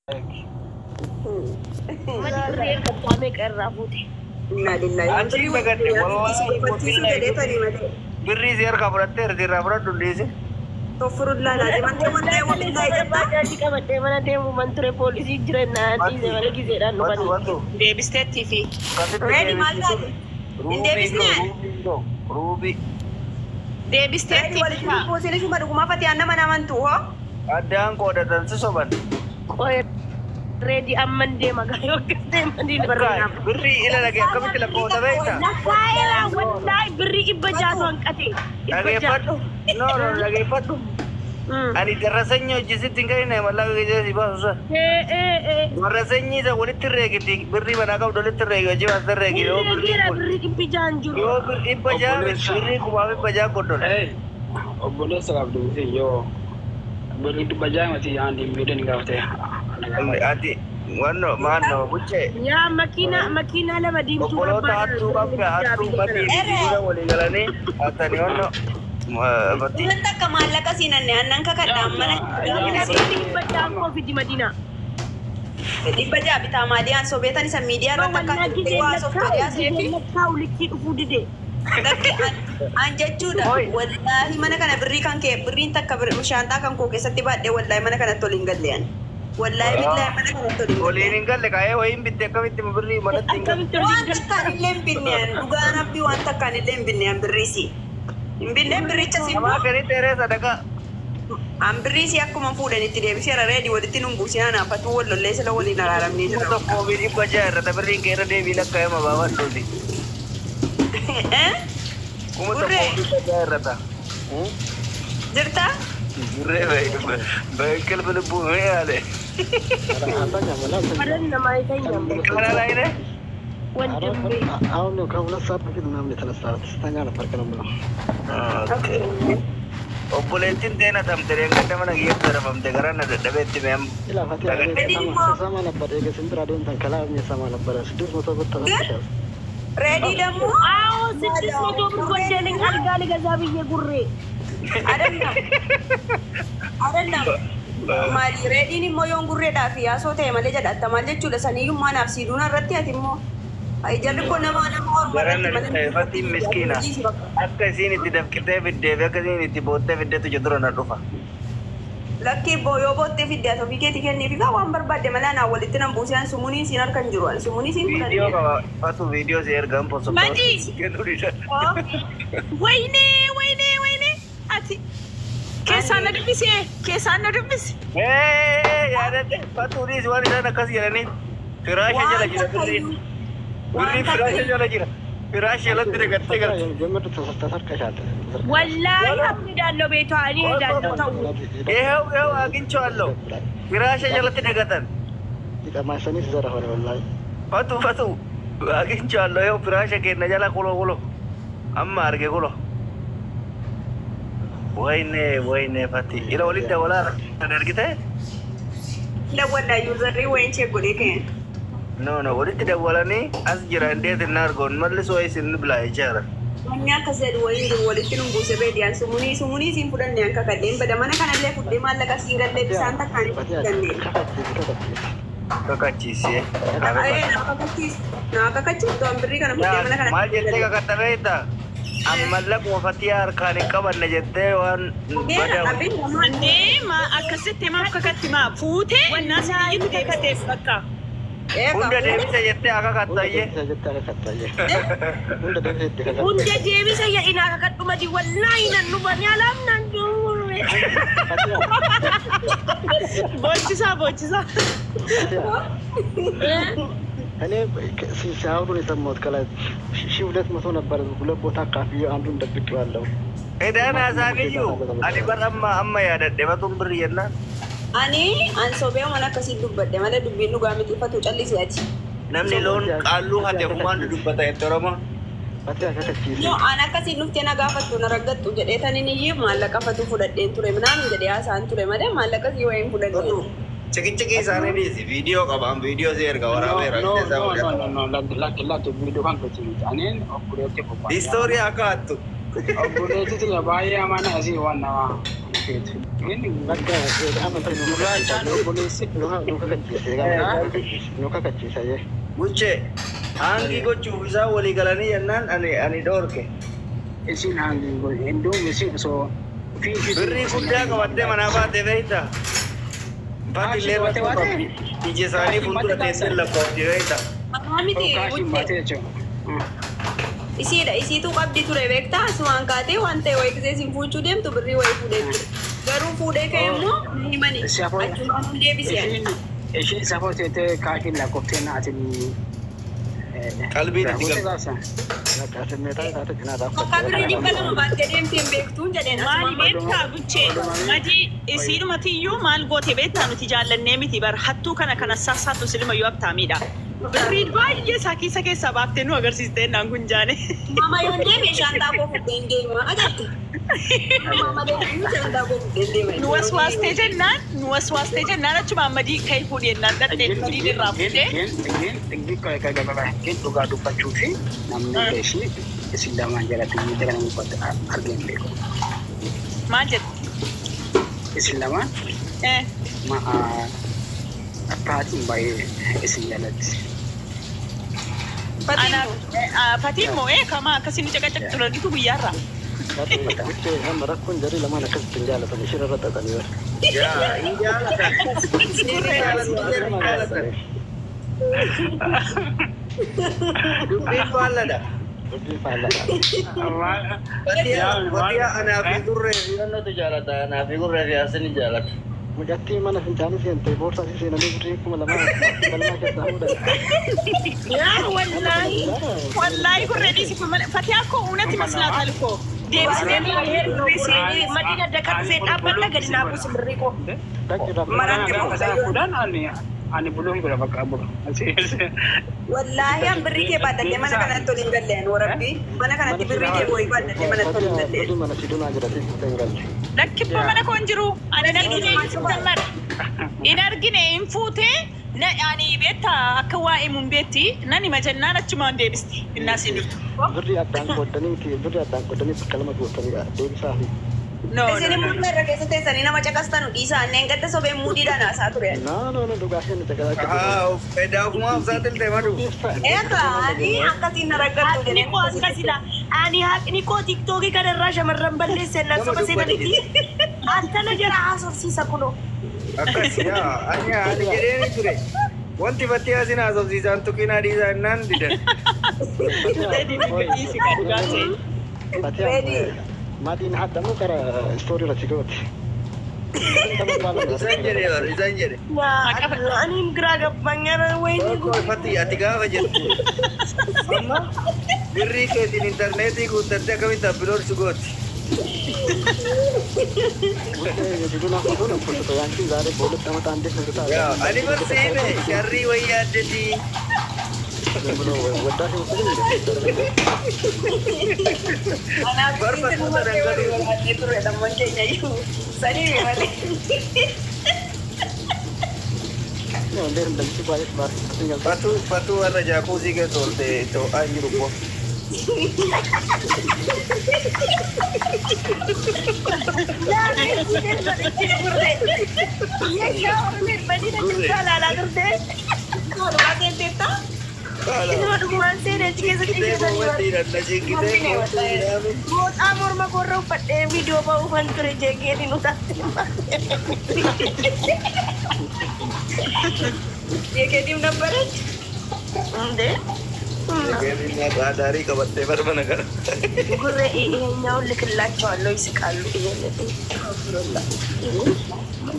Mati birreen qabxaamee qeerraa fuute. Achi bagadde birrii si harkaa fudhattee irraa fudhadhu dhiise. Toffurulaa laatee mantee wantee waliin baajaaji qabadhee mana deemu man ture poolisii jireenyaa dhiise malee gizeedhaan dhufan. Deebisteettii fi. Reedi maal taate? Hin deebisnee? Ruubii. Deebisteettii fi. Poosiin shuma dhugumaa fatee nama namantuu hoo? Addaan qoodatan si soban. Reedi amman deema gaayoo akkas deemanii barreeffama. Birrii ila lagee akkamitti lakkoofsa beektaa? Lakkaa'eera wallaahi birrii dhibba jaatu hanqate. Dhageeffadhu. No dhageeffadhu. Ani darrasanyi hojjisitti hin ka'inne mallaqa gijee si baasu sa. Darrasanyi isa walitti reegiti birrii manaa qabdu walitti reegi hojii waas reegi yoo birrii dhibbi jaan jiru. Yoo dhibba jaa birrii kumaaf dhibba jaa goddola. Obboleessa qabdu yoo birrii dhibba jaa mati yaa diimbiidhaan gaafatee. Ati wanno maanno buche ya makina lama dimtu boloota hattuu qabda hattuu mati dibira walii galanii atani wanno mati wanta akka maallaqa siinanne annan kakadhaan mana dhibba jaan koofi di madina dhibba jaa bitaa maadiyaan sobeetan isa miidiyaa irratti akka waa softariyaa seefi kaawulikii dhufuu dide an jechuudha wallaahi mana kana birrii kan kee birriin takka shaantaa kan koo keessatti baadhee wallaahi mana kanatti waliin galleyan. Wallahi billahi mana kana tolin. Waliin galle kaayee wayin bitte akkamitti birrii manatti hin galle. Waan takkaan illee hin binneen dhugaan abdii waan takkaan illee hin binneen birriisi. Hin binneen birricha si. Amaa gadi dheeree sadaqa. An birriisi akkuma fuudhanitti deebiseera reedi walitti nun buusinaa naafatuu wal lollee sila waliin araaramnee jira. Tokkoo fi dhibba ja'a irratti birriin kee irra deebii lakkaa'ee mabaabaan dhulti. Kuma tokkoo fi dhibba ja'a irrata. Jirtaa? Jirree baay'ee bilbuu mee yaale. Padahal nama itu yang Mana lainnya? Awalnya kau udah saat begitu namanya terasa setengah lah perkenalan belum. Oke. Obboleettiin teena tamtere engkata mana gitu ada pamte karena ada betti mem. Ila fatih sama lebar ya kesentra ada tentang kalamnya sama lebar sedus motor betul. Ready damu? Aw, sedus motor bergondeling harga gazabi ya gurre. Ada enam. Mali ready ni moyong gurre dah via so teh malah jadi datang malah cuda sani yum mana si duna rati hati mo. Ay jadi ko nama orang. Karena Fatih miskina. Akka sini tidak kita video, akka sini tidak video tu jodoh nak lupa. Laki boyo bote video tu fikir tiket ni fikir awam berbeda malah na awal itu nampusian sumuni sinar kan juruan sumuni sin. Video kalau satu video share gampang so. Mati. Wayne. Ati. Kesana dubis. Ya ada satu ni suara sana kasih ada ni. Firash aja lagi dah tu. Beri firash aja lagi dah. Firash jalan tidak kata. Jangan tu terasa kasat. Wallahi kami dah lo betul ani dah tahu. Agin cualo. Firash jalan tidak kata. Tidak masa ni sejarah wallahi. Fatu. Agin cualo yo firash ke najala kulo. Amma arge kulo. Wayne Fatih. Ila walid dah wala ada kita? Dah wala user ni wain cek boleh kan? No, walid tidak wala ni as jiran dia tenar gon malas wai sin belajar. Mana kasar wain walid tu nunggu sebedian sumuni simpulan yang kakadem. Pada mana kan ada fudem malah kasih ingat dia santa kan? Kakak cis ya. Kakak cis tu amberi kan fudem mana kan? Mal jente kakak terita. Amalak mau Fatihar kali kawan najete wan pada ande ma akasete ma kakati ma fute nasi itu kakate fakka Bunda Dewi saya jete agak kata ye Bunda Dewi saya ina kakak cuma di wallahi nan nubanya alam nan jumur bocisa Ini si siapa pun itu mau kalau si ulat masuk nabar gula botak kafi andun dapat jual. Dah nasagi ju. Adi bar amma ya ada dewa tuh berian na. Ani ansobe mana kasih dubat deh mana dubin lu kami tuh patu cali saja. Namni lon kalu hati human dubat ayat terama. Pasti agak kecil. Yo anak kasih lu tiada gafat tuh naragat tuh jadi tadi ni ye malah gafat tuh fudat den tuh mana jadi asan tuh mana malah kasih yang fudat den. Ceki sana ni video kabam video share kawan No, la tu video kan kecil. Anin aku lihat Historia apa tu? Aku lihat itu ya bahaya mana sih warna. isheeti. Bakka amantaa nu kakachiisa jee. Buche, hangi gochuuf isaa walii galanii jennaan ani dhoorke. Isin hangi hinduu isin osoo Birrii guddaa qabattee manaa baatee beektaa? Baati illee ija isaanii fuuldura teessee lakkoofti beektaa? Miti isiidha isiitu qabdi ture beektaa asumaan kaatee waan ta'e wayii gisee siin fuuchuu deemtu birrii wayii fuudhee ture. Garuu fuudhee ka'e immoo himanii achumaan hin deebisee. Ishiin safoo teessee kaashiin lakkoftee naatiin qalbiin itti galu. Akka birrii dhibba lama baattee deemtee hin beektuun jedheen Maali beektaa Buchee? Madii isiidhumatiyyuu maal goote beektaa nuti jaallannee miti bara hattuu kana sassaattu silmayyuu abtaamiidha. Birrii baay'ee sakiisa keessaa baaftee nu agarsiiste naan kun jaane. Mama yoo deeme shaantaa koo fuudhee hin deema agarti. Mama deeme shaantaa koo fuudhee hin deema. Nu waswaastee jennaan achuma ammadii ka'ii fuudhee naan dhadhee fuudhii irraa fuudhee. Dhugaa dubbachuu fi namni ishii isin lamaan jalatti miidha kana mukkatti argeen beeku. Maal jettu? Isin lamaan akkaatiin baay'ee isin jalatti. Fatiin moo kamaa akkasiin caqacaqtu argitu guyyaarraa. Amma rakkoon jarii lamaan akkasitti hin jaalatan isheen irra xaxanii Yaa, hin jaalatan. Dubbiin faalladha. Badiyaa anaa fi gurree fi annatu jaalata. Anaa fi gurree fi asini jaalata. Mucattii mana fincaanii seentee boorsaa si seenanii birrii 2,000 keessaa Yaa wallaahi gurree dhiisi fatii akkoo uunatti maslaataa likoo. Deebisnee madina dakkarsee dhaabbadha gadi naafuu simbirrii koo. ani belum berapa kabur. Wallahi an birrii kee baadhattee mana kanatti ol hin galleen warabbii mana kanatti birrii kee boo'ii baadhattee manatti ol hin galleen. Mana siduu naa jedhatee hin galle. Lakkibba mana koo hin jiru. Ani hin argine hin fuutee ani beektaa akka waa'ee mun beetti nani majannaan achumaan deebisti innaas hin jirtu. Birrii addaan qoodanii kalama gootanii deebisaa fi. Isin immoo irra keessa teessanii nama caqastanu dhiisaa anneen gadda sobee muudiidhaan haasaa ture. No, dhugaa isheen Fedaafumaaf saaxilte madu. Ani akkasiin na raggattu jedhee akkasila. ani haqni koo tiktookii kanarraa shamarran balleesse nan soba seenanitti antana jara haasofsiisa kunoo. Akkasiyaa ani jedheeni ture. Wanti battee asin haasofsiisaan tuqinaa dhiisaa innaan didan. Maatiin haddamu kara istoorii irratti gooti. Isaan jedhe. Ani giraa gabbanyara wayini. Fatti ati gaafa jettu. Amma birrii keetiin intarneetii guuttattee akkamitti abbiloorsu gooti. Ani barsiine sharrii wayyaa addetii. Fatu warra jaakuusii keessa oolte to'aa jiru koo. Morma korra uffadhee viidiyoo ba'uu kan ture jeeqeen nu taate. Jeeqeen nabbareet. Ndee. Jeeqeen adarii qabattee barbana kana. Gurre eenyaa olli killaachawalloo isiqaallu iyyaallee.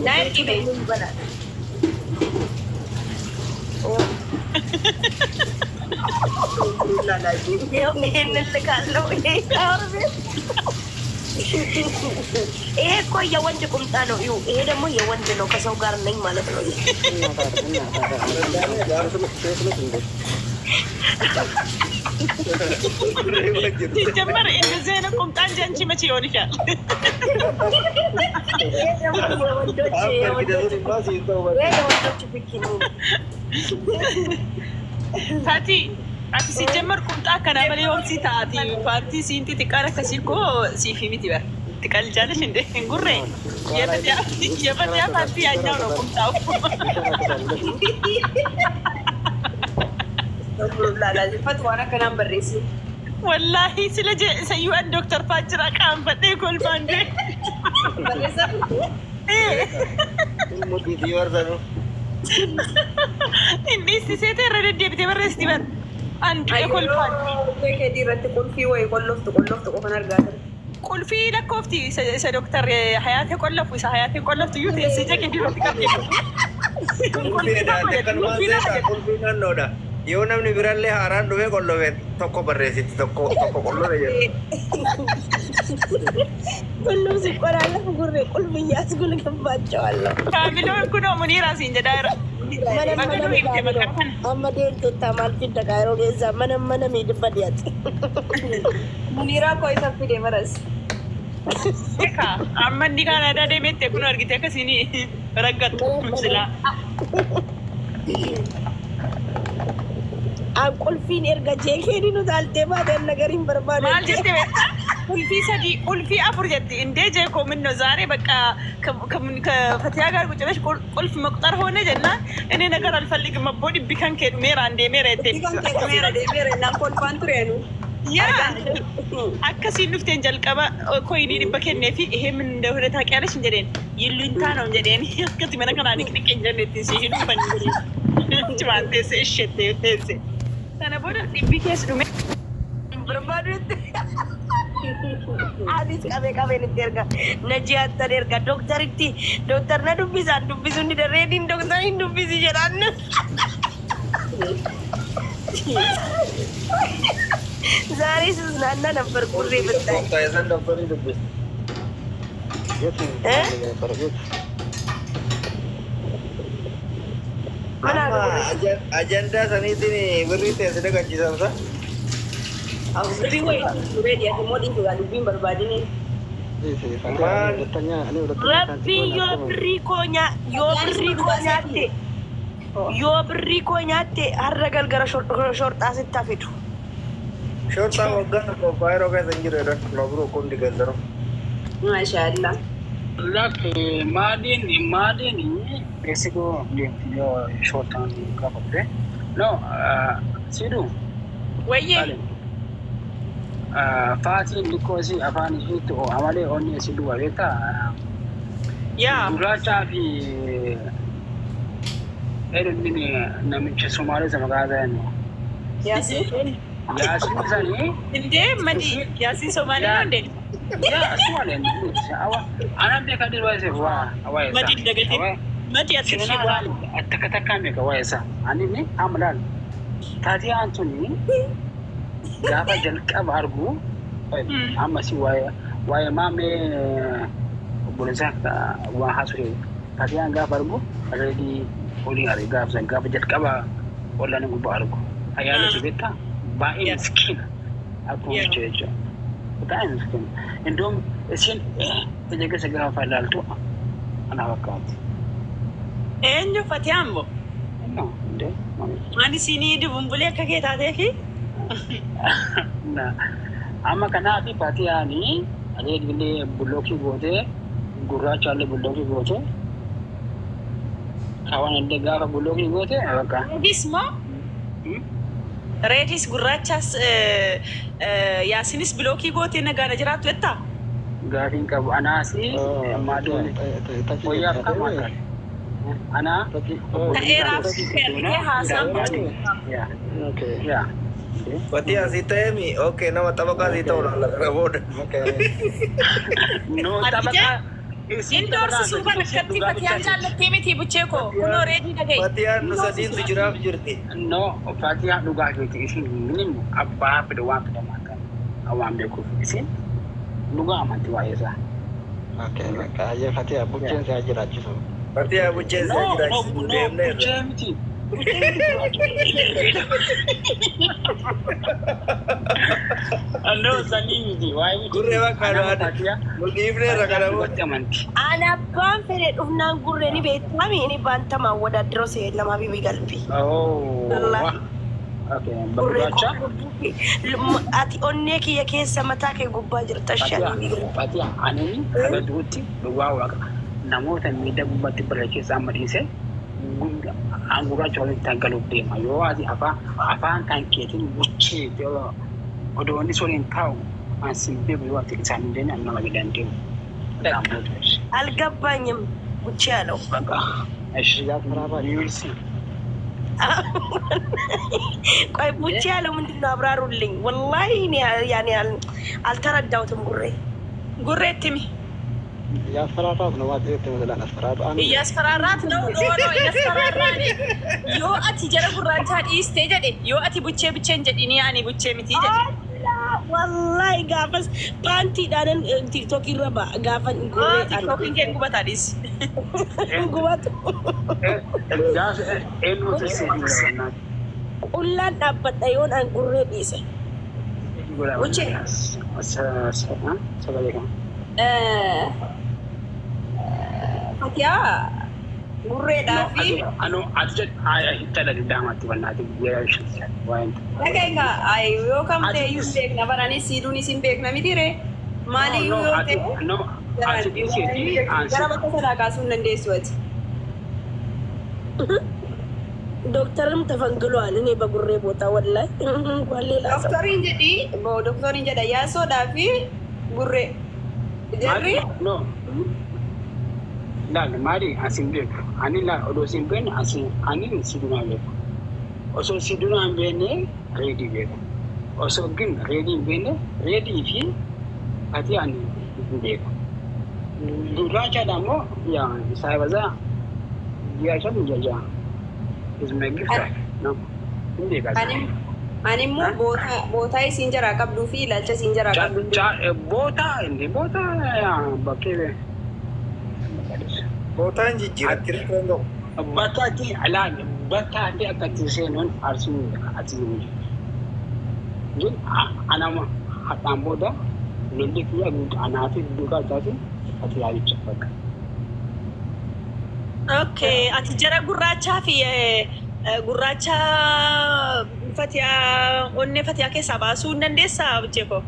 Naa ergibee nu bana. Kok ya wanda kumta no yu da mu ya wanda no kasau gar nang malat no ሲጀመር እንደዚህ አይነት ቁምጣ እንጂ አንቺ መቼ ይሆንሻል? ታቲ አቲ ሲጀመር ቁምጣ ከናበሌ ወንሲ ታቲ ፓርቲ ሲንቲ ትቃረ ከሲኮ ሲፊ ሚት ይበር tikal jala shinde gurre ya pati anya ro kumtau fatwa kana barrisi wallahi sila je sayu an doktor Fajra kan fade kol bande barrisa Mudi diwar dano. inni sisete rede debite barresti bar and kol bande ke dirate kulfi way qoloftu ko kana argata kulfi la kofti sa doktor hayate qolofu sa hayate qoloftu yute sije ke dirate kan Kulfi nannoda. Yoo namni birallee haaraan dhufe qollofe tokko barreessiti tokko qollofe jedhu. kullu si qorala gurre kulfi yaas gulu gambacho Allah Kamiloon kunoo Muniiraa siin jedhaa jira. amma deemtu tamal fidda gaayro geessa mana miidhibba dhiyaate Muniiraa koo isa fide maras Eka amma inni kana aadaa deemette kun argite akkasiin raggattu silaa. an kulfiin erga jeekeen nu taaltee baatan nagariin barbaadu Maal jette beektaa? Kulfii sadii kulfii afur jetti indee jeekoo minno zaaree bakka fatiyaa gaar gucciresh kulfi maqxar hoone jennaan inni nagar alfallig mabboo dhibbi kan kee dhumeera an deemeera jette. deemeera naan kolfaan tureenu Yaa akkasiin dhufteen jalqaba koyinii dhibba kennee fi ihee min hundee taaqiyaanis hin jedheen yillu hin taana'u jedheen akkati mana kanaa dhiqdhiqee hin jenneettiin si hin dhufan jedheen cimaan teesse isheettee teesse. Sana booda dhibbi keessa dhume. barbaadu Adis qabeen itti erga na ji'aattan erga doktar na dubbisaan dubbisu ni darreedin doktar hin dubbisi jedhaan zaari sus naanna nabbar qurree bittaa Taayisan doktorii dubbisa. Ajandaa saniitiin birrii teessee dhagachiisan sa. birrii wayii turee dhiyaate moodii tugaa dubbiin barbaadini rabbii yoo birrii koo nyaatte har'a galgara shorxaa sitti hafidu Shortaa waggaa tokko baay'ee keessa hin jiru jedhan loobiroo kun digaddaro. maashaallah maaliin beeksituu yoo shortaan qabatte no siduu Wayyee. Faatiin likkoosi afaan isheetti amalee onni siduu wabeeta Yaa. gurraachaa fi edunni namicha Somaalota magaalaa yaasiin Yaasin sanii Indee madi yaasiin Somaaliyaa hundee. yaa Somaaleen anaan beekaa dirba isee waa Madi dagate. Madi asitti Sinana takka takkaan beeka waa isa anini amalaal taatee Antoni gaafa jalqaba argu amma si waa'ee maamee obboleessaa waa haasure taatee gaafa argu already waliin argu gaafa jalqaba wallaan gubbaa argu ayyaana jibeetta baay'ee miskiina akkuma jechuudha. Baay'ee miskiina. Indoom isin ejeggisa gaafa ilaaltu ana fakkaatu. Eenyu Fatiyaambo? Ani siinii dubumbulee akka kee taateefi? Amma kanaaf Fatiyaanii adeemsilee bullookii gootee gurraachaallee bullookii gootee kawan illee gaafa bullookii gootee bakka. Reedis moo? Reedis gurraachas yaasinis bullookii gootee nagaana jiraattu jettaa? Gaafiin qabu anaasi maaduu wayyaaf qabu akka. Ana Ta'eeraaf kennee haasaan yaa. Fatii asii ta'eemi okay nama taphaqa asii ta'uu dha booda. No taphaqa. Indoorsi suufa rakkatti Fatiyaan jaallattee miti buchee koo kunoo reedii dhagaye. Fatiyaan nu sadiintu jiraaf jirti. No Fatiyaan dhugaa keeti isin minim abbaa fide waan fide maakan awaan beekuuf isin dhugaa amanti waa'ee isaa. Okay, kaya Fatiyaan bukkeen isaa jiraachisu. Fatiyaan buchee isaa jiraachisu deemneerra. Buchee miti. Ando sanii miti waa'ee Gurree bakka adda mul'ifneerra kana booda. ana abbaan fedhe dhufnaan gurreeni beekami inni baantamaan wadaaddiroo see lamaa bibi galbi. Oh. Bagurraacha. Ati onnee kiyya keessa mataa kee gubbaa jirta shanii. Fatiha ani haga duutti dhugaa waaqa namoota miidhaa gubbaatti bara keessa amma dhiise gurraacha waliin taggaluuf deema yoo ati afaan kan keetiin buchee odoonni soliin taa'u ansin beeku yoo ati isaan hin deemne nama gidan deemu. Algabbaanyam buchee alau. Eshi yursi. ቆይ ቡቻ ያለው ምንድነው አብራሩልኝ والله يعني አልተረዳውትም ጉሬ ትሚ ያስፈራራት ነው ማለት ነው ያስፈራራት ነው ያስፈራራኒ ዮ አቲ ጀረ ጉራቻ ዲስቴ ጀዴ ዮ አቲ ቡቼ ብቼን ጀዲኒ ያኒ ቡቼ ሚቲ ጀዴ والله ጋፈስ ፓንቲ ዳነን ቲክቶክ ይረባ ጋፈን ጉሬ ቲክቶክ እንከን ጉባታ ዲስ ጉባቱ eno tesiina ቁላን ዳበጣ ይሆን አን ጉሬ ዲሰ ቡቼ ሰባለካ ፋቲያ ጉሬ ዳፊ ano adjet ay tala damati wanati yesh wain Nagayka ay yo kamte yung beg na barani siduni simbeg na mitire mali yo te no ati disi gara ba sa kasun nande suwat doktorum tafangulwan ni bagurre bota wallahi walila doktorin jadi bo doktorin jada ya so dafi gurre jadi no la mari asimbe ani la odo simbe ani siduna le oso siduna bene ready be oso gin ready bene ready fi ati ani be duracha damo ya sai baza ya chabu jaja is magnifica no inde ka ani mo bota sinjara kabdu fi lalcha sinjara kabdu bota ya bakele Bota jijjiirratti referendoo. Bakkaatti alaan bakkaatti akkatti seenuun arsuun atiimu. Jin anama hataan booda lolli kiyya anaafi duukaa taate ati yaalicha bakka. Okay, ati jara gurraachaa fi gurraacha fatiyaa onnee fatiyaa keessaa baasuu hin dandeessaa bucheeko?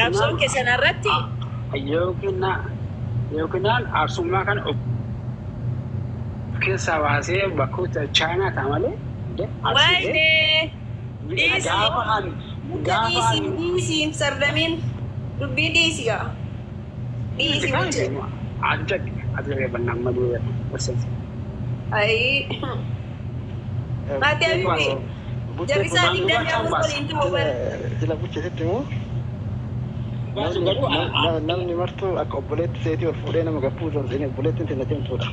Qabsoon keessan irratti yookiin arsummaa kan keessa baasee bakkoota Chaayinaa ta'a malee. Wayne diisi sardamin dubbii diisi gaa diisi buche ajjagee bannaan malee barsiisa. Ay mati abibi jabisa digdami amul waliin ta'uu bara. Jila bucheetti moo? namni martuu akka obboleetti seetii ol fuudhee nama gabbuu zonzini obboleettiin tina cimtuudha.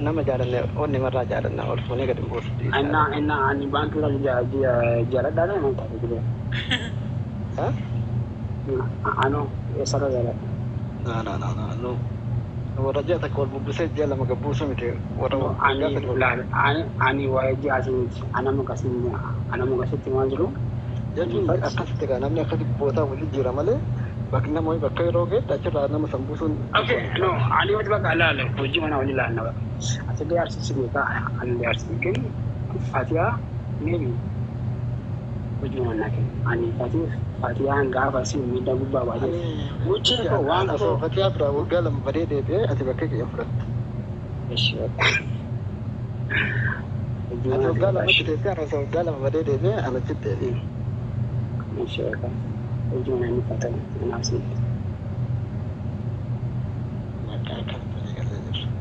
Nama jaalanne onni marraa jaalanna ol fuunee gadi buusu. Ani baantuura jaaladhaadha nama taate jiru. Ano eessarra jaaladha. No. Warra ji'a takka ol bubbisee ji'a lama gabbuusu miti. Ani waa'ee ji'aati miti. Anama akkasitti maal jiru? Jechuun akkasitti gaa namni akkasi bootaa waliin jira malee bakki namoonni bakka yeroo geedda achirraa nama sambuusuun. No, ani wati bakka alaala hojii mana waliin laanna bakka. Asillee arsisi beekaa anillee arsisi kennu Fatiyaa meebi hojii mana kennu. Ani Fatiyaan gaafa si miidhaa gubbaa baatee. Hojii koo waan koo. Fatiyaa biraa waggaa lama badee deebi'ee ati bakka kiyya fudhatte. Ati waggaa lamatti deebi'ee ana osoo waggaa lama badee deebi'ee ana achitti deebi'e. Hojii mana inni fatamu anaaf si.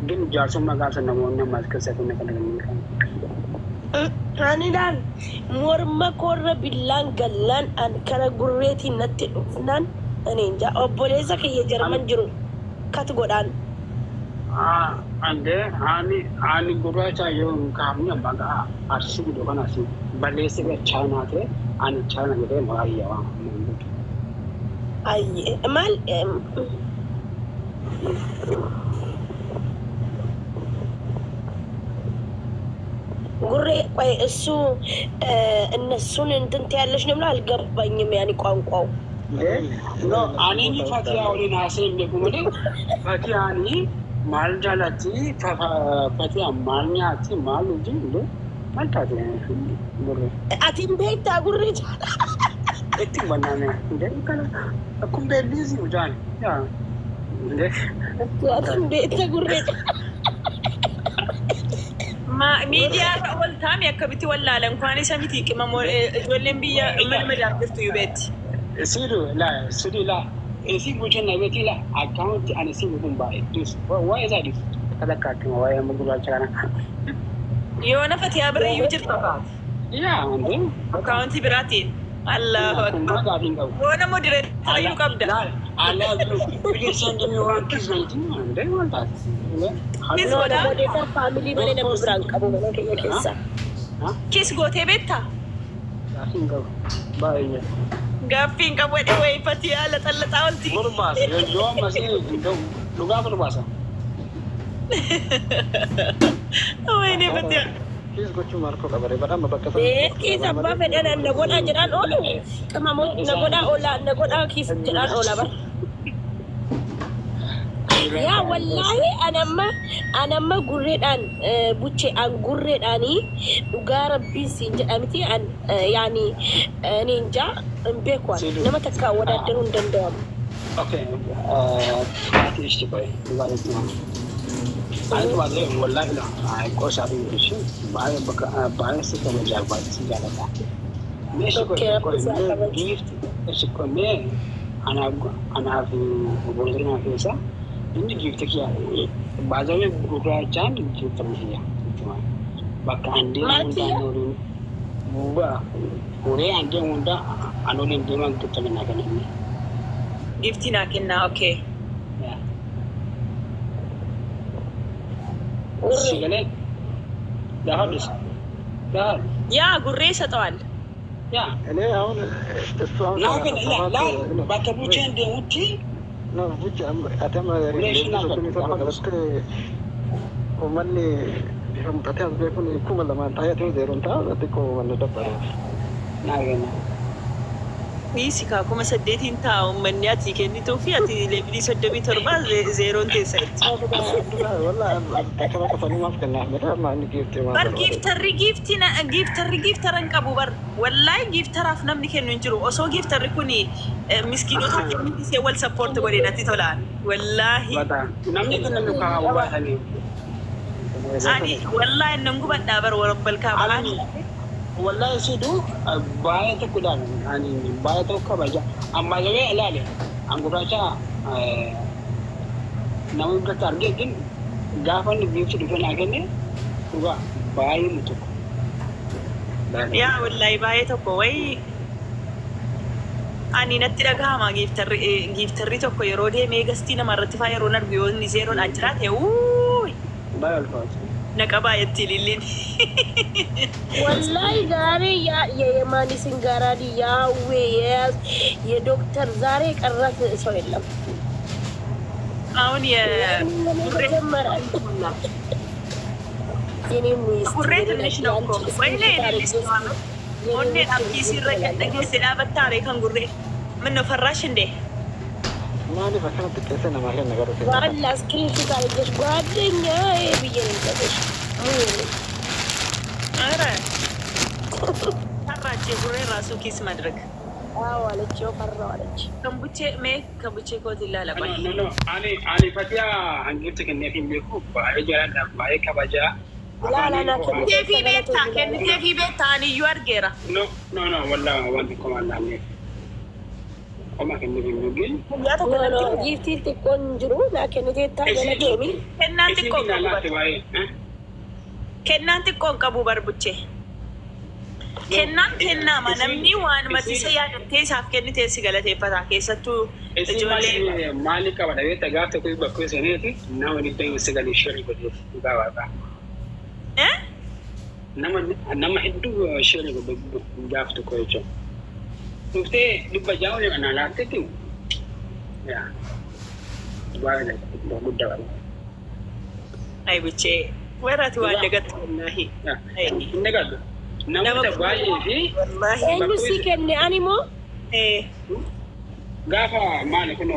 Din jaarsummaa gaafsa namoonni ammas keessatti na kana kan Aniidhaan morma koorra billaan gallaan an kara gurreetiin natti dhufnaan ani inja obboleessa kiyya jarman jiru kat godhaan. Ande ani gurraacha yoo kaamni abbaa arsii giddu kana si balleessi bee Chaayinaa ta'e ani Chaayinaa jedhee muraayyaa waan. Ayyee maal ጉሬ ቆይ እሱ እነሱን እንትን ትያለሽ ነው ማለት አልገባኝም። ያኔ ቋንቋው no ani ni Fatiyaa waliin haasa'e beeku malee Fatiyaan maal jaalatti fatii maal nyaatti maal hojii illee maal taate gurre. Atiin beektaa gurree jaala. Itti bannaame hundee kana akkuma beelliisi hojaan yaa hundee. Atiin beektaa gurree Media ol taami akkamitti wallaalan kwaan isa miti qimamoo ijoolleen biyya malma daafirtu yubeetti. Sidu la esi bujen na beti la account ani sidu kun ba this why is that kada ka kuma why am gura chana Yoo nafati abre yu jirta ya ande account biratiin Allahu akbar Wona moderator yu qabda ala you send me one kiss ande wanta Kiss goda moderator family male na brand qabu mana kenya keessa. Kiss gootee beektaa? singa ba ya Gaaffiin qabadhe wayi fatii haala xallaxaa olti. Murbaasa yoo masii dhugaa murbaasa. Wayne fatii. Kiis gochuu maal qabare badama bakka sana. Kiis abbaa fedhan na godhaa jedhaan oolu. Qamamoo na godhaa oola na godhaa kiis jedhaan oola bar. Yaa wallaahi anamma gurreedhaan buchee an gurreedhaanii dhugaa rabbiin siin jedhamti an yaani ninja beekwan nama takka wadaaddaruu hin danda'amu. Okay. Ati ishti boy. Ani wale wallahi la ai ko sabi shi bayan baka bayan suka mu jarba su jalata. Me shi ko gift shi ko me ana fi bondrina fesa. Ini gift kiya ba zawe gura jan gift mu ya. Baka ande mun da nuru ba kore ande mun da anolin de man gift na ganin. Gifti naa kennaa okay. Sigalee daa hadis daa Yaa gurree isa ta'al. yaa Ele aun istuan. la bakka bucheen deemutti Na bucha atama umanni hamtate asbe kun kuma lama tayatu zerunta atiko manne dabare. naagena Fiisikaa 18 taa'u manni ati kennituu fi ati leebilii 37 zeeroon teessa itti. Wallahi takama kafani maaf kenna meta ma ni gifte ma. Bar giftarri giftaran qabu bar wallahi giftaraaf namni kennu hin jiru osoo giftarri kuni miskiinota kennitee wal support godhe natti tolaan wallahi. bata namni kun namni ka wallahi Ani wallahi nan gubadhaa bar warabbal kaabaan. wallahi sidu baaya ta kudan ani baaya ta kabaja amma gawe alale an guracha namun ka target din gafan ni biyu du kana gane kuga baaya mutu Yaa wallahi baay'ee tokko wayi ani natti dhagahama giftarri tokko yeroo deemee gastii namarratti faa yeroo argu yoo inni zeeroon ajjiraate baaya alfaati naqa baay'etti lilliin. Wallahi ዛሬ የማን ሲንጋራዲ ያዌ የዶክተር ዛሬ ቀራት ሰው የለም። አሁን ጉሬ ትንሽ ነው እኮ ወይኔ ሆኔ አብዲ ሲረቀጥ ጊዜ ዳበታሬ ከን ጉሬ ምን ነው ፈራሽ እንዴ? Mali bakka tikese na mali nagaru. ዋላ ስክሪን ሹት አድርገሽ ጓደኛዬ ብዬ ነው የምሰጥሽ። ኧረ ፈራች ጉሬ ራሱ ኪስ ማድረግ አዎ አለችው ፈራው አለች። ከቡቼ ኮት ይላለቆይ no ani fatia angirte kenne fi meku baaya jala baaya kabaja ላላና ቴፊ ቤታ አንዩ አርጌራ no wallahi wanti komandane Oma kenne fi mugil ጊፍቲ ጥቆን ጅሩ ናከነቴ ታገለገሚ kennaan xiqqoon qabu barbuche kennaan kennama namni waan matisa yaadattee isaaf kennitee si galateeffataa keessattuu ijoollee maali qaba dhabee tagaafte kuyi bakkoo seneeti nama dhibban sagalii shirri godhee gabaadha. Nama hedduu shirri godhee gaafte koo jechuudha. Dhuftee dhibba jaa'u kana laatteetti baay'ee guddaa qaba. Ay buchee warraati waan dagattu wallahi. Inni gaddu namoota baay'ee fi eenyu si kenne animoo gaafa maali kun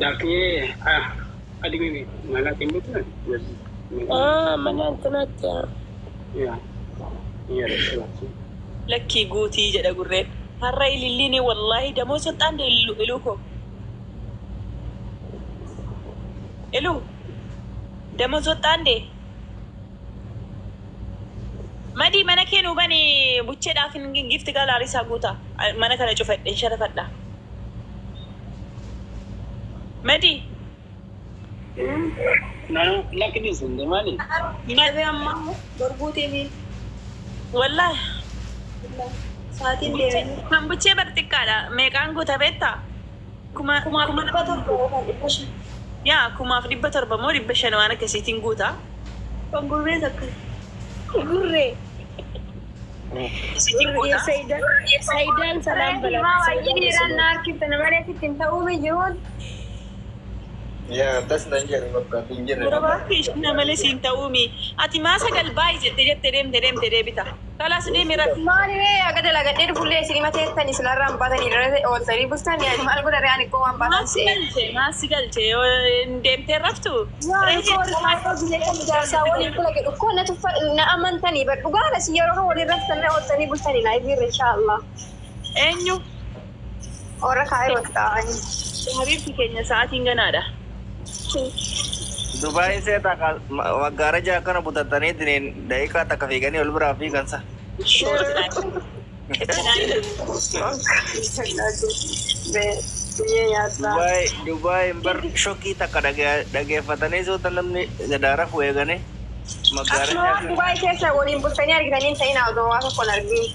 daakee Adik ini mana timbul kan? Mana antunatti. Iya. Iya, langsung. Lakkii guutii jedha gurreen. Har'a ililliin wallahi damoo soxaan de iluu ko. Iluu damoo soxaan de. Madi mana kee nu bani bucheedhaaf gifti galaarii isaa guutaa. Mana kana cufadheen sharafadha. Madi. Nah, laki ni sendiri mana? Tapi amma berguti ni. Wallahi. Saatiin deebiin. Kan buchee barxiqqaadha. Meeqaan guuta beektaa? Kuma Dhibba torba kan 500. yaa 700 moo 500 waan akkasiitiin guutaa. Kan gurree takka. Gurree. Akkasiitiin guutaa. Saayidaan salaan balaa. Baay'ee dheeraan naa harkifte nama reetiin ta'uu biyyoon. Ya, atas nanya dengan pinggir. Gurabaafi ishina malee siin ta'uumi. Ati maa sagal baay'ee jettee deemte deebita. Kalaas deemira. Maali aga dalagadhee dhufullee isin hima teessanii silarraan baatanii irra ooltanii bultanii maal godha re'aan ikkoo waan baatan se'e. Maasi galchee deemtee raftu. Jaarsaa waliin kula jedhu koo na amantanii bar dhugaadha si yeroo waliin raftanii ooltanii bultanii naa ibirra inshaallah. Eenyu? Warra kaayee waqtaa'anii. Habiibti keenya sa'aatiin ganaadha. Dubai saya tak wagara aja kan butatani dinin dai ka tak figani ul berafi kan sa. Dubai ber shoki tak dage fatani so tanam ni gadara huegane. Magara. Dubai keessa waliin bultanii argitanii ta'in haadha waa tokko argin.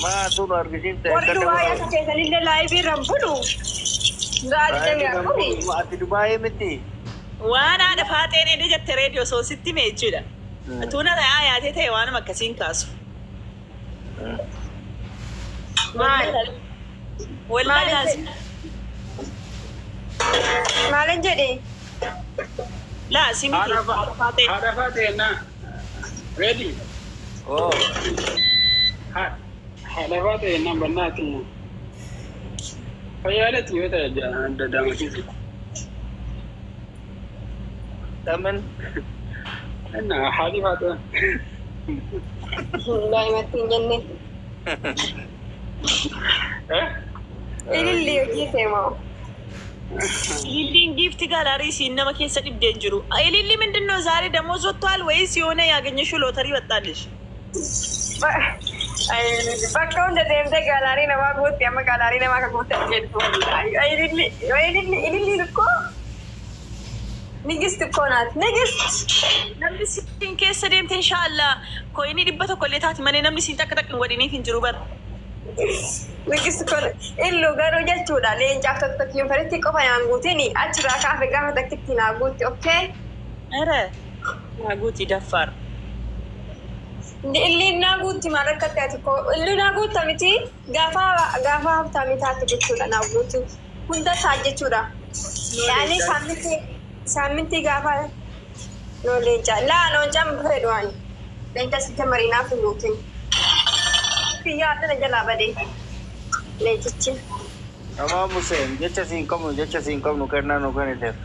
Ma tu argisin te. Warri Dubai akka keessanii illee laayivii irraan bulu. Gaadi jamii akkumi. Ati Dubai miti. Waan haadha faaxeen edda jette reediyoo soo sitti mee jechuudha. Tuuna ta'aa yaatee ta'e waanuma akkasiin kaasu. Wallaahi Maalin jedhee? laa simiti faaxeen. Ada Fatih na. Ready? Oh. Ada Fatih na banati. Kaya tu kita ada dalam sini. Taman. Nah, hari Fatih. Wallahi mati jenne. Ililli hojii seemaa. Ililliin giifti galaarii siin nama keessa dhibdeen jiru. Ililli ምንድነው ዛሬ ደሞዝ ወጥቷል ወይስ የሆነ ያገኘሽው ሎተሪ ወጣልሽ? Bakka hunda deemtee gaalaarii namaa guutti amma gaalaarii namaa kan guutte jedhu. Ililli lukkoo. Nigist ikkoo naati. Nigist. Namni siin keessa deemte inshaallah koyinii 100 illee taati malee namni siin takka takka waliiniif hin jiru bara. Nigist ikkoo illu garuu jechuudha leencaaf tokko tokkoon faritti qofa naan guutini achirraa kaafe gaafa takkitti naa guutti okkee. Ere naa guuti daffaar. Illi naa guutti maal akka ta'e ko illi naa guutta miti gaafa haftaa mitaatti jechuudha naa guutti hunda isaa jechuudha. Yaani Saminti gaafa no leenca laa looncan fedhuani leenca sitte mariinaa filuutin kiyyaa adana jalaa badee leencichi. Nama Museen jecha siin qabnu kennaa nu kenniteef.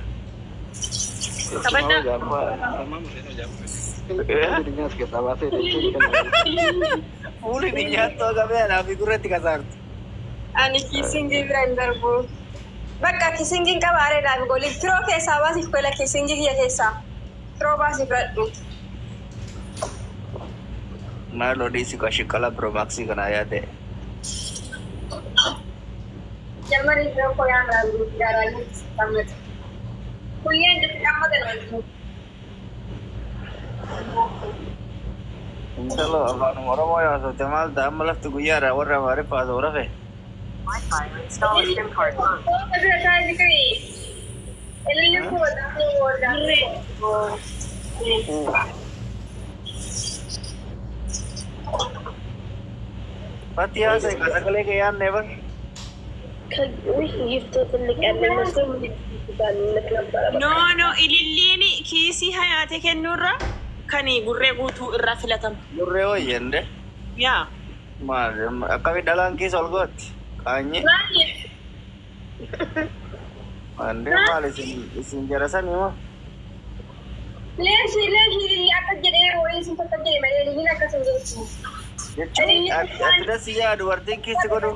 Kabadda. Fuuli ni nyaatoo qabee anaaf gurratti kasaartu. Ani kiisingii bira hin darbu. Bakka kiisingii qabaareedhaaf goli tiroo keessaa baasiif kola kiisingii kiyya keessaa tiroo baasiif fudhadhu. Maaloo dhiisi qashikala piroomaksii kana yaade. Jalmanii tiroo koyaan gaaraanii tammata. Kuyyeen jechuun amma galmatu. Inshallah afaan Oromoo yaasofte maal ta'a amma lafti guyyaadha warra Amaariffaa ta'uu rafe. Pati haasa sagalee kee yaadne bar. No ililliin kiisii hayaate kennuurra kan gurree guutuu irraa filatama. Gurree hoyyende. Yaa. Maal akkami dhalaan keessa ol gootti. Qaanyi. Maali? Ande maal isin jarasanii moo? ليش اللي أكجر إيه وإيش أنت تكجر ما ليه هنا كسر jechuun asii yaadu warteen keessa godhu.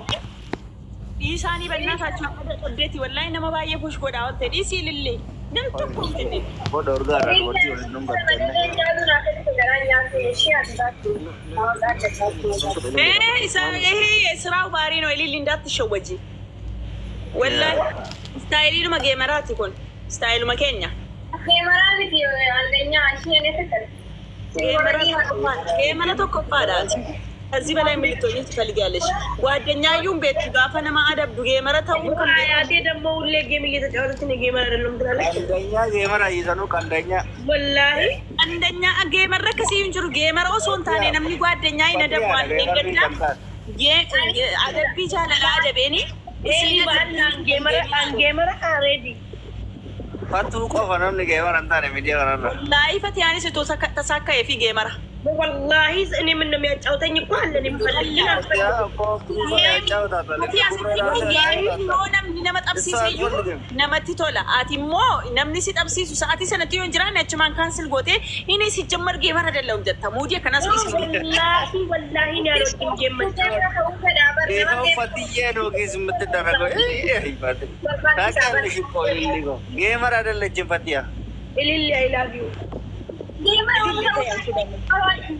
Dhiisaanii bannaa taachaa qabdeeti wallahi nama baay'ee bush godhaa waan ta'e dhiisii lillee nam tokko hin fedhe. Booda urgaadha dubartii waliin dhumbattee. Isa siraawu baariin oo ililli ndaatti shawwaji. Wallahi istaayiliidhuma geemaraati kun istaayiluma keenya. Geemaraan miti andeenyaa isheen eessa Geemara tokkoffaadhaati. ከዚህ በላይ ምልቶኝ ትፈልጊያለሽ? ጓደኛዩን ቤት ጋፈነ ማአደብ ጌመረ ተው ከአያቴ ደግሞ ሁሌ ጌም እየተጫወተች ነው ጌመረ አይደለም ትላለች። አንደኛ ጌመራ ይዘኑ ቀንደኛ ወላሂ አንደኛ ጌመረ ከሲን ጅሩ ጌመረ ኦሶንታኔ ነምኒ ጓደኛ ይነደባል ይገድላ አደቢ ቻለላ አደቤኒ እሲ ባላ ጌመረ አሬዲ ፈቱ ቆፈነም ጌመራ እንታኔ ሚዲያ ወራራ ላይፈት ያኔ ስቶ ተሳካ የፊ ጌመራ والله إني من نمي أجاوتني يقول لني مفللين نمت أبسيسي نمت تولا آتي مو نمني سيد أبسيسو ساعتي سنتيون جران أجمان كانسل قوتي إني سيد جمر جيمر هذا اللون جتا موديا كناس والله نارو جيمر إيه فتية لو كيس متدرجو إيه هيبات هكذا اللي كويلينغو جيمر هذا اللي جفتيا إللي I love you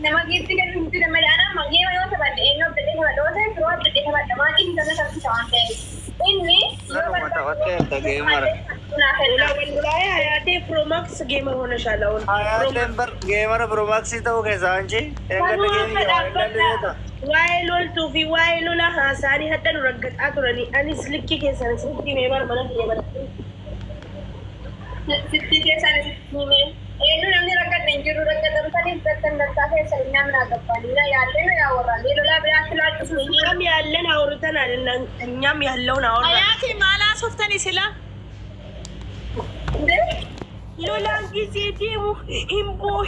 nama gitu kan itu nama dana mangge mana sebab eno bete sebab dosa terus bete sebab nama ini kita satu sampai ini gamer hayate pro max gamer होना शाला hayate gamer pro max itu कैसा अंजी वाइलोल तो भी वाइलोल हाँ सारी हत्ता नुरगत आतुरानी अनि स्लिक के सारे स्लिक में बार mana dia mana स्लिक के सारे स्लिक में ಏನು ನಮಗೆ ರೊಕ್ಕ ಬೆಂಜೂರು ರೊಕ್ಕ ತರುತ್ತಾರೆ ಇಪ್ಪತ್ತೊಂದಕ್ಕೆ ಸರಿನಾ ನಾಗಪ್ಪನಿನ ಯಾರನ್ನ ಯಾವರಲ್ಲ ಇರಲ್ಲ ಬ್ಯಾಂಕ್ಲಾಟ್ እኛም ያለን አውርተናል እኛም ያለውን አውርተናል አያቴ ማላ ሶፍተን ይስላ ሎላ ጊዜ ዲሙ ኢምቦ